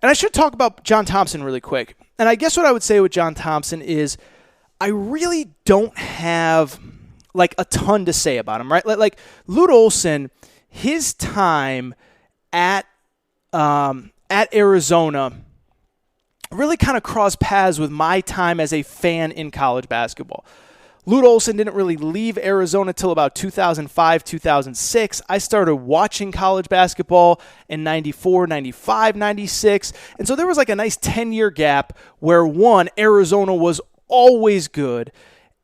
And I should talk about John Thompson really quick. And I guess what I would say with John Thompson is I really don't have like a ton to say about him, right? Like Lute Olson, his time at Arizona really kind of crossed paths with my time as a fan in college basketball. Lute Olson didn't really leave Arizona till about 2005, 2006. I started watching college basketball in 94, 95, 96. And so there was like a nice 10-year gap where, one, Arizona was always good,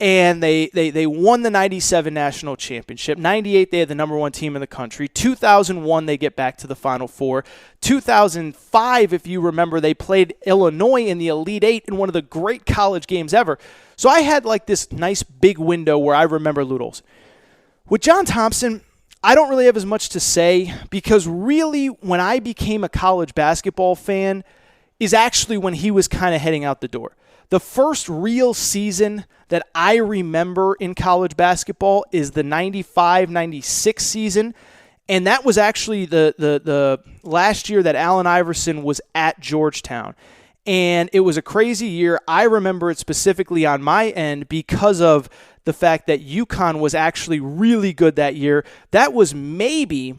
and they won the 97 national championship. 98, they had the number one team in the country. 2001, they get back to the Final Four. 2005, if you remember, they played Illinois in the Elite Eight in one of the great college games ever. So I had like this nice big window where I remember Lute Olson. With John Thompson, I don't really have as much to say because really when I became a college basketball fan is actually when he was kind of heading out the door. The first real season that I remember in college basketball is the 95-96 season, and that was actually the last year that Allen Iverson was at Georgetown. And it was a crazy year. I remember it specifically on my end because of the fact that UConn was actually really good that year. That was maybe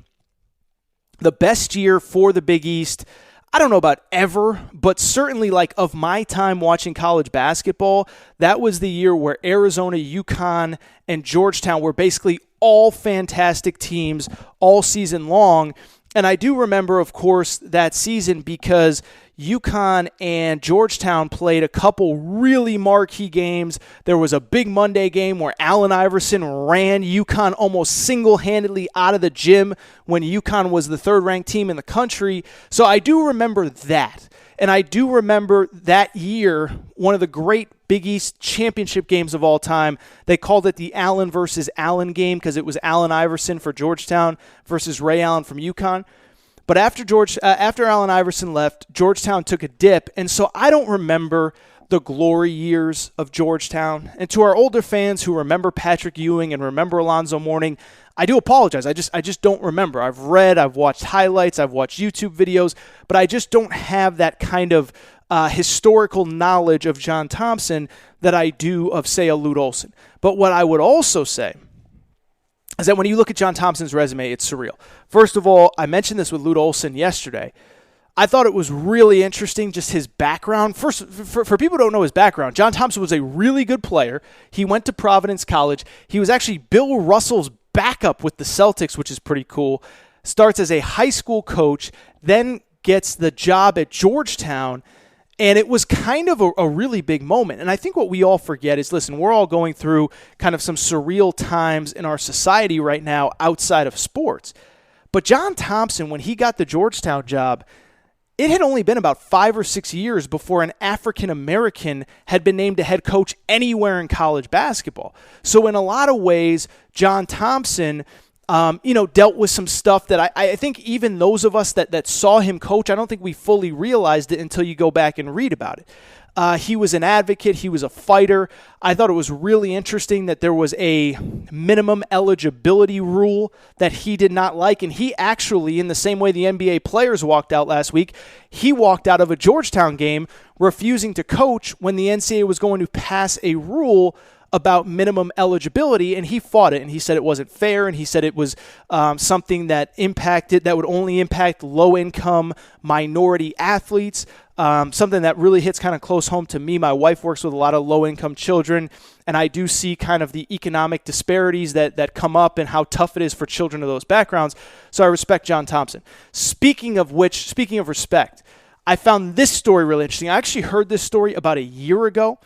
the best year for the Big East. I don't know about ever, but certainly like of my time watching college basketball, that was the year where Arizona, UConn, and Georgetown were basically all fantastic teams all season long. And I do remember, of course, that season because UConn and Georgetown played a couple really marquee games. There was a big Monday game where Allen Iverson ran UConn almost single-handedly out of the gym when UConn was the third-ranked team in the country. So I do remember that. And I do remember that year, one of the great Big East championship games of all time. They called it the Allen versus Allen game because it was Allen Iverson for Georgetown versus Ray Allen from UConn. But after Allen Iverson left, Georgetown took a dip, and so I don't remember the glory years of Georgetown. And to our older fans who remember Patrick Ewing and remember Alonzo Mourning, I do apologize. I just don't remember. I've watched highlights, I've watched YouTube videos, but I just don't have that kind of historical knowledge of John Thompson that I do of, say, a Lute Olson. But what I would also say is that when you look at John Thompson's resume, it's surreal. First of all, I mentioned this with Lute Olson yesterday. I thought it was really interesting, just his background. First, for people who don't know his background, John Thompson was a really good player. He went to Providence College. He was actually Bill Russell's backup with the Celtics, which is pretty cool. Starts as a high school coach, then gets the job at Georgetown. And it was kind of a really big moment. And I think what we all forget is, listen, we're all going through kind of some surreal times in our society right now outside of sports. But John Thompson, when he got the Georgetown job, it had only been about 5 or 6 years before an African-American had been named a head coach anywhere in college basketball. So in a lot of ways, John Thompson dealt with some stuff that I think even those of us that saw him coach, I don't think we fully realized it until you go back and read about it. He was an advocate. He was a fighter. I thought it was really interesting that there was a minimum eligibility rule that he did not like. And he actually, in the same way the NBA players walked out last week, he walked out of a Georgetown game refusing to coach when the NCAA was going to pass a rule about minimum eligibility, and he fought it, and he said it wasn't fair, and he said it was something that would only impact low-income minority athletes, something that really hits kind of close home to me. My wife works with a lot of low-income children, and I do see kind of the economic disparities that come up and how tough it is for children of those backgrounds, so I respect John Thompson. Speaking of respect, I found this story really interesting. I actually heard this story about a year ago,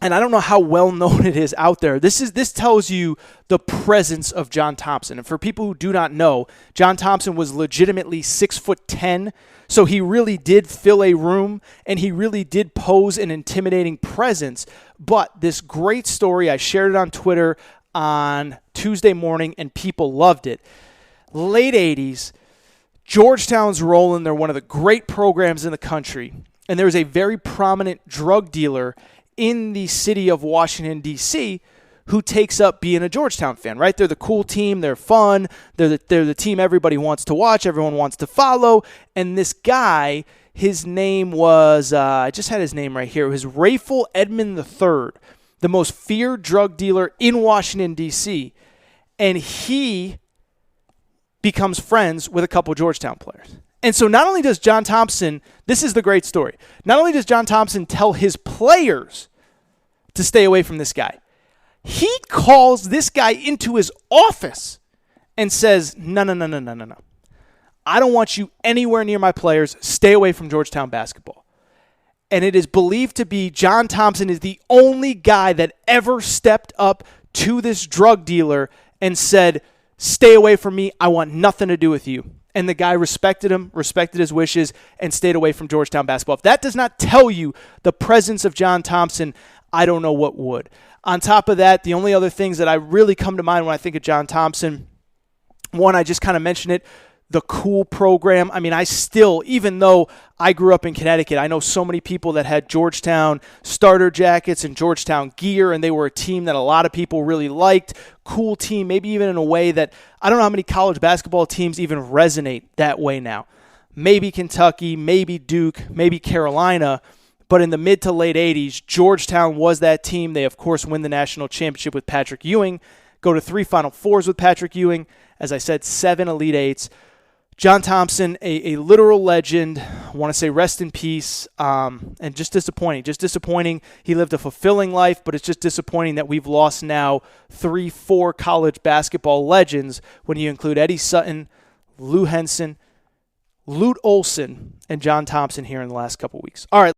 and I don't know how well known it is out there. This tells you the presence of John Thompson. And for people who do not know, John Thompson was legitimately 6'10", so he really did fill a room, and he really did pose an intimidating presence. But this great story, I shared it on Twitter on Tuesday morning, and people loved it. Late 80s, Georgetown's rolling. They're one of the great programs in the country, and there's a very prominent drug dealer in the city of Washington, D.C., who takes up being a Georgetown fan, right? They're the cool team. They're fun. They're the team everybody wants to watch. Everyone wants to follow. And this guy, his name was, I just had his name right here. It was Rayful Edmond III, the most feared drug dealer in Washington, D.C. And he becomes friends with a couple Georgetown players. And so not only does John Thompson, this is the great story, not only does John Thompson tell his players to stay away from this guy, he calls this guy into his office and says, no. I don't want you anywhere near my players. Stay away from Georgetown basketball. And it is believed to be John Thompson is the only guy that ever stepped up to this drug dealer and said, stay away from me. I want nothing to do with you. And the guy respected him, respected his wishes, and stayed away from Georgetown basketball. If that does not tell you the presence of John Thompson, I don't know what would. On top of that, the only other things that I really come to mind when I think of John Thompson, one, I just kind of mentioned it, the cool program. I mean, I still, even though I grew up in Connecticut, I know so many people that had Georgetown starter jackets and Georgetown gear, and they were a team that a lot of people really liked. Cool team, maybe even in a way that I don't know how many college basketball teams even resonate that way now. Maybe Kentucky, maybe Duke, maybe Carolina. But in the mid to late 80s, Georgetown was that team. They, of course, win the national championship with Patrick Ewing, go to 3 Final Fours with Patrick Ewing. As I said, 7 Elite Eights. John Thompson, a literal legend. I want to say rest in peace. And just disappointing. Just disappointing. He lived a fulfilling life, but it's just disappointing that we've lost now 3-4 college basketball legends when you include Eddie Sutton, Lou Henson, Lute Olson, and John Thompson here in the last couple weeks. All right.